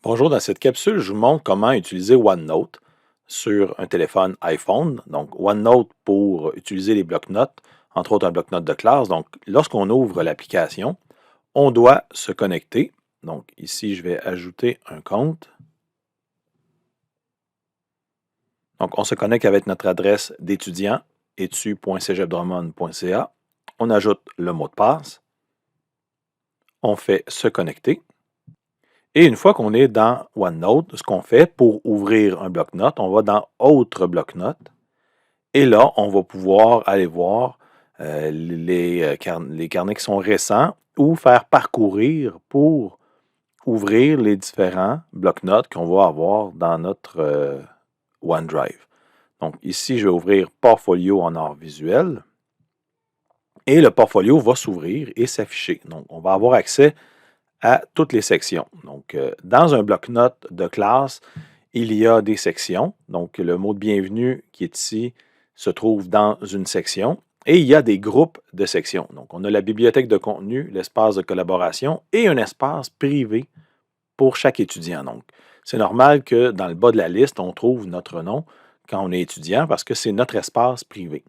Bonjour, dans cette capsule, je vous montre comment utiliser OneNote sur un téléphone iPhone. Donc, OneNote pour utiliser les blocs-notes, entre autres un bloc-notes de classe. Donc, lorsqu'on ouvre l'application, on doit se connecter. Donc, ici, je vais ajouter un compte. Donc, on se connecte avec notre adresse d'étudiant, etu.cégebdrummond.ca. On ajoute le mot de passe. On fait se connecter. Et une fois qu'on est dans OneNote, ce qu'on fait pour ouvrir un bloc-notes, on va dans Autre bloc-notes. Et là, on va pouvoir aller voir les carnets qui sont récents ou faire parcourir pour ouvrir les différents bloc-notes qu'on va avoir dans notre OneDrive. Donc ici, je vais ouvrir Portfolio en art visuel et le portfolio va s'ouvrir et s'afficher. Donc, on va avoir accès à toutes les sections. Donc, dans un bloc-notes de classe, il y a des sections. Donc, le mot de bienvenue qui est ici se trouve dans une section. Et il y a des groupes de sections. Donc, on a la bibliothèque de contenu, l'espace de collaboration et un espace privé pour chaque étudiant. Donc, c'est normal que dans le bas de la liste, on trouve notre nom quand on est étudiant parce que c'est notre espace privé.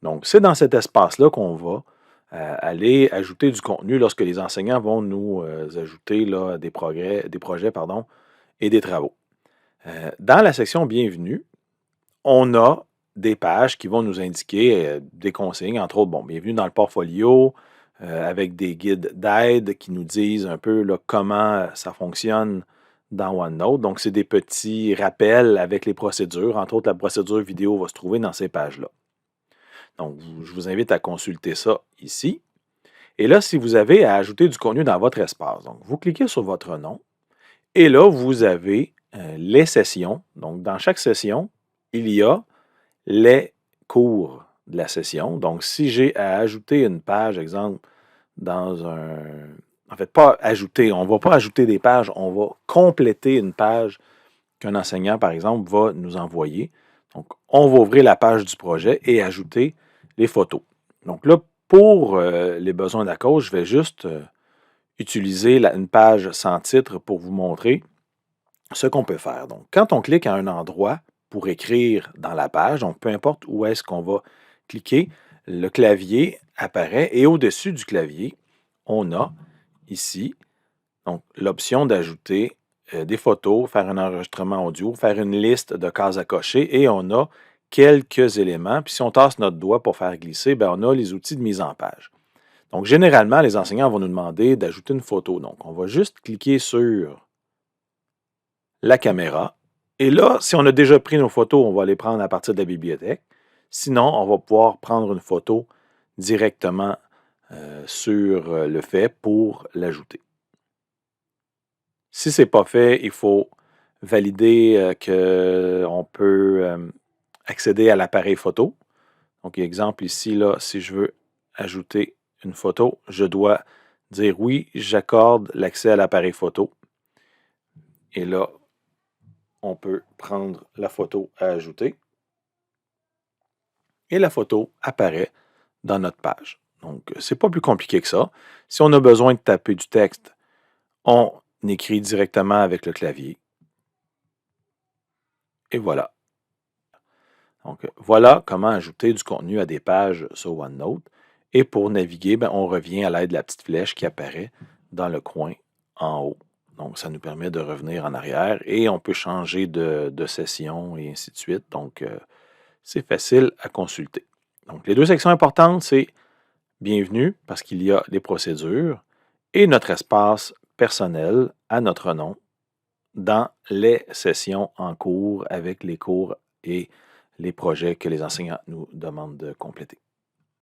Donc, c'est dans cet espace-là qu'on va aller ajouter du contenu lorsque les enseignants vont nous ajouter là, des projets et des travaux. Dans la section Bienvenue, on a des pages qui vont nous indiquer des consignes, entre autres, bienvenue dans le portfolio, avec des guides d'aide qui nous disent un peu là, comment ça fonctionne dans OneNote. Donc, c'est des petits rappels avec les procédures. Entre autres, la procédure vidéo va se trouver dans ces pages-là. Donc, je vous invite à consulter ça ici. Et là, si vous avez à ajouter du contenu dans votre espace, donc vous cliquez sur votre nom et là, vous avez les sessions. Donc, dans chaque session, il y a les cours de la session. Donc, si j'ai à ajouter une page, exemple, dans un... En fait, pas ajouter, on ne va pas ajouter des pages, on va compléter une page qu'un enseignant, par exemple, va nous envoyer. Donc, on va ouvrir la page du projet et ajouter les photos. Donc là, pour les besoins de la cause, je vais juste utiliser une page sans titre pour vous montrer ce qu'on peut faire. Donc, quand on clique à un endroit pour écrire dans la page, donc peu importe où est-ce qu'on va cliquer, le clavier apparaît et au-dessus du clavier, on a ici donc l'option d'ajouter des photos, faire un enregistrement audio, faire une liste de cases à cocher et on a quelques éléments. Puis si on tasse notre doigt pour faire glisser, bien, on a les outils de mise en page. Donc, généralement, les enseignants vont nous demander d'ajouter une photo. Donc, on va juste cliquer sur la caméra. Et là, si on a déjà pris nos photos, on va les prendre à partir de la bibliothèque. Sinon, on va pouvoir prendre une photo directement sur le fait pour l'ajouter. Si ce n'est pas fait, il faut valider qu'on peut accéder à l'appareil photo. Donc, exemple ici, là, si je veux ajouter une photo, je dois dire oui, j'accorde l'accès à l'appareil photo. Et là, on peut prendre la photo à ajouter. Et la photo apparaît dans notre page. Donc, ce n'est pas plus compliqué que ça. Si on a besoin de taper du texte, on écrit directement avec le clavier. Et voilà. Donc, voilà comment ajouter du contenu à des pages sur OneNote. Et pour naviguer, on revient à l'aide de la petite flèche qui apparaît dans le coin en haut. Donc, ça nous permet de revenir en arrière et on peut changer de session et ainsi de suite. Donc, c'est facile à consulter. Donc, les deux sections importantes, c'est Bienvenue parce qu'il y a les procédures et notre espace personnel à notre nom dans les sessions en cours avec les cours et les projets que les enseignants nous demandent de compléter.